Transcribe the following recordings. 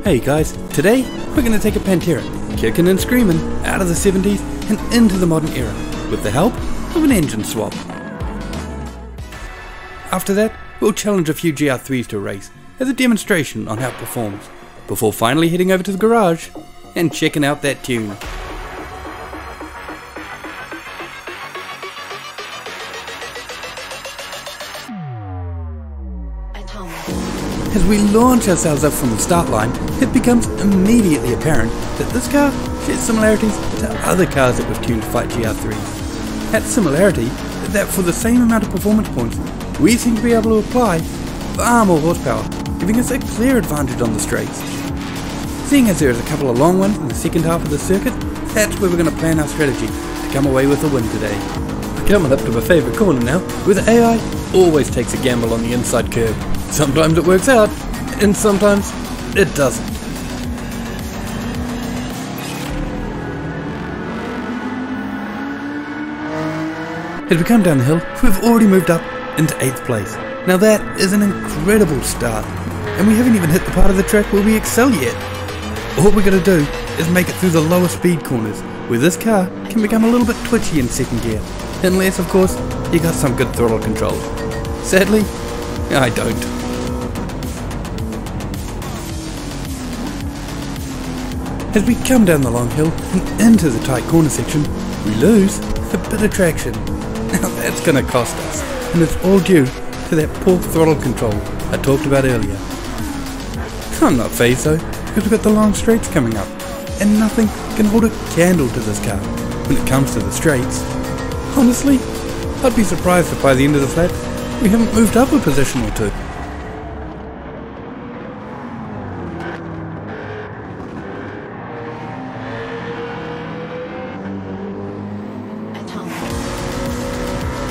Hey guys, today we're going to take a Pantera, kicking and screaming, out of the 70s and into the modern era, with the help of an engine swap. After that, we'll challenge a few GR3's to a race, as a demonstration on how it performs, before finally heading over to the garage and checking out that tune. As we launch ourselves up from the start line, it becomes immediately apparent that this car shares similarities to other cars that we've tuned to fight GR3's. That similarity is that for the same amount of performance points, we seem to be able to apply far more horsepower, giving us a clear advantage on the straights. Seeing as there is a couple of long ones in the second half of the circuit, that's where we're going to plan our strategy to come away with the win today. We're coming up to my favourite corner now, where the AI always takes a gamble on the inside curve. Sometimes it works out, and sometimes it doesn't. As we come down the hill, we've already moved up into 8th place. Now that is an incredible start, and we haven't even hit the part of the track where we excel yet. All we're going to do is make it through the lower speed corners, where this car can become a little bit twitchy in second gear, unless of course you got some good throttle control. Sadly, I don't. As we come down the long hill and into the tight corner section, we lose a bit of traction. Now that's going to cost us, and it's all due to that poor throttle control I talked about earlier. I'm not phased though, because we've got the long straights coming up, and nothing can hold a candle to this car when it comes to the straights. Honestly, I'd be surprised if by the end of the flat we haven't moved up a position or two.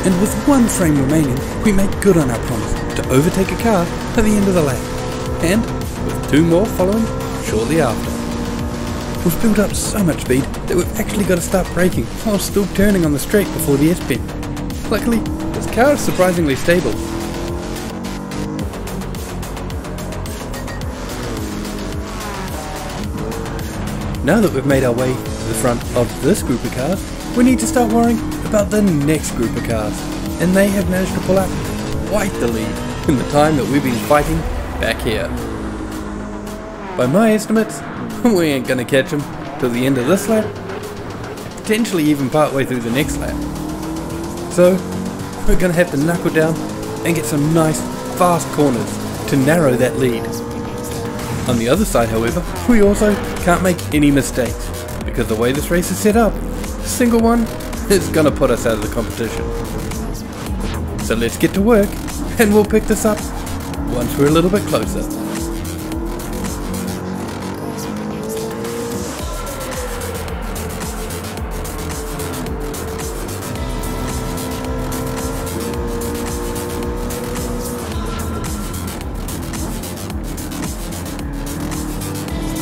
And with one frame remaining, we make good on our promise to overtake a car at the end of the lap, and with 2 more following shortly after. We've built up so much speed that we've actually got to start braking while still turning on the straight before the S-bend. Luckily, this car is surprisingly stable. Now that we've made our way to the front of this group of cars, we need to start worrying about the next group of cars, and they have managed to pull out quite the lead in the time that we've been fighting back here. By my estimates, we ain't gonna catch them till the end of this lap, potentially even part way through the next lap. So we're gonna have to knuckle down and get some nice fast corners to narrow that lead. On the other side, however, we also can't make any mistakes, because the way this race is set up, a single one is gonna put us out of the competition. So let's get to work, and we'll pick this up once we're a little bit closer.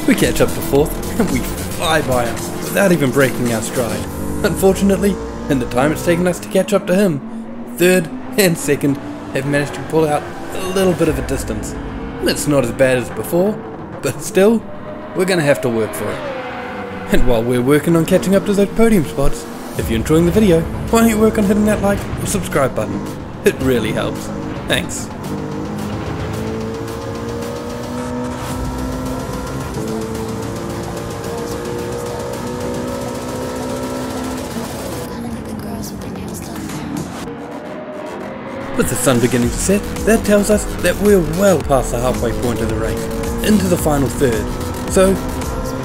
We catch up to 4th, and we fly by him without even breaking our stride. Unfortunately, in the time it's taken us to catch up to him, 3rd and 2nd have managed to pull out a little bit of a distance. It's not as bad as before, but still, we're going to have to work for it. And while we're working on catching up to those podium spots, if you're enjoying the video, why don't you work on hitting that like or subscribe button? It really helps. Thanks. With the sun beginning to set, that tells us that we're well past the halfway point of the race, into the final 3rd. So,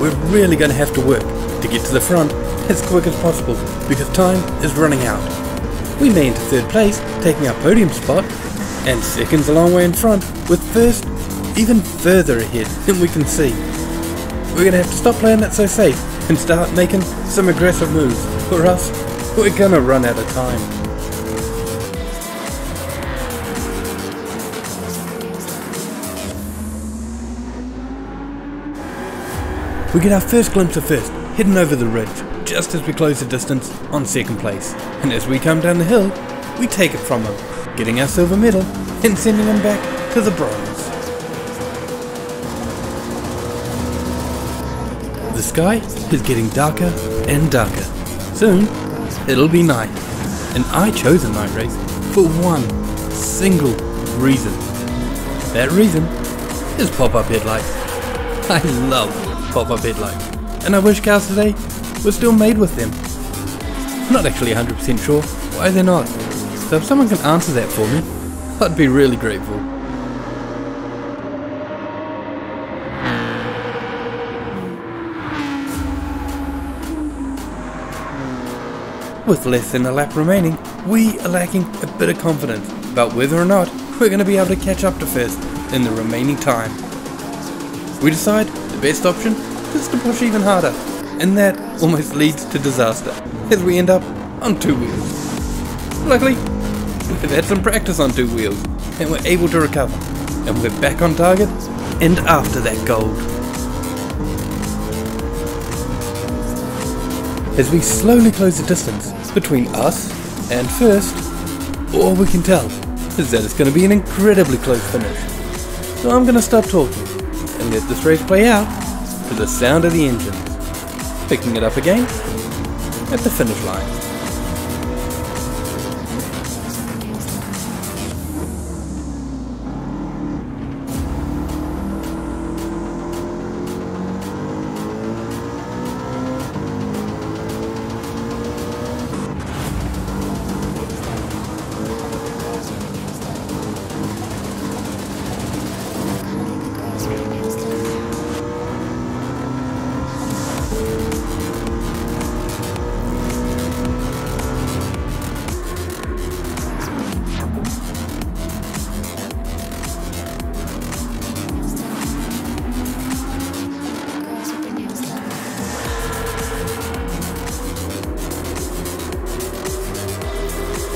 we're really going to have to work to get to the front as quick as possible, because time is running out. We may enter 3rd place, taking our podium spot, and 2nd's a long way in front, with 1st even further ahead than we can see. We're going to have to stop playing that so safe and start making some aggressive moves, or else we're going to run out of time. We get our first glimpse of 1st, heading over the ridge, just as we close the distance on 2nd place. And as we come down the hill, we take it from him, getting our silver medal and sending him back to the bronze. The sky is getting darker and darker. Soon, it'll be night. And I chose a night race for one single reason. That reason is pop-up headlights. I love pop-up headlights, and I wish cars today were still made with them. I'm not actually 100% sure why they're not, so if someone can answer that for me, I'd be really grateful. With less than a lap remaining, we are lacking a bit of confidence about whether or not we're going to be able to catch up to first in the remaining time. We decide the best option is to push even harder, and that almost leads to disaster as we end up on two wheels. Luckily, we've had some practice on two wheels and we're able to recover, and we're back on target and after that gold. As we slowly close the distance between us and first, all we can tell is that it's going to be an incredibly close finish. So I'm going to stop talking and let this race play out to the sound of the engines, picking it up again at the finish line.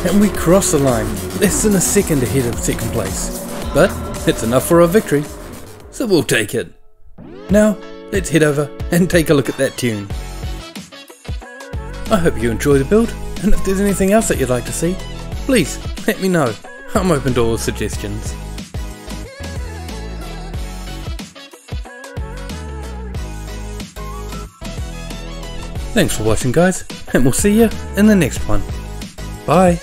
And we cross the line, less than a second ahead of second place. But it's enough for a victory, so we'll take it. Now, let's head over and take a look at that tune. I hope you enjoy the build, and if there's anything else that you'd like to see, please let me know. I'm open to all suggestions. Thanks for watching, guys, and we'll see you in the next one. Bye.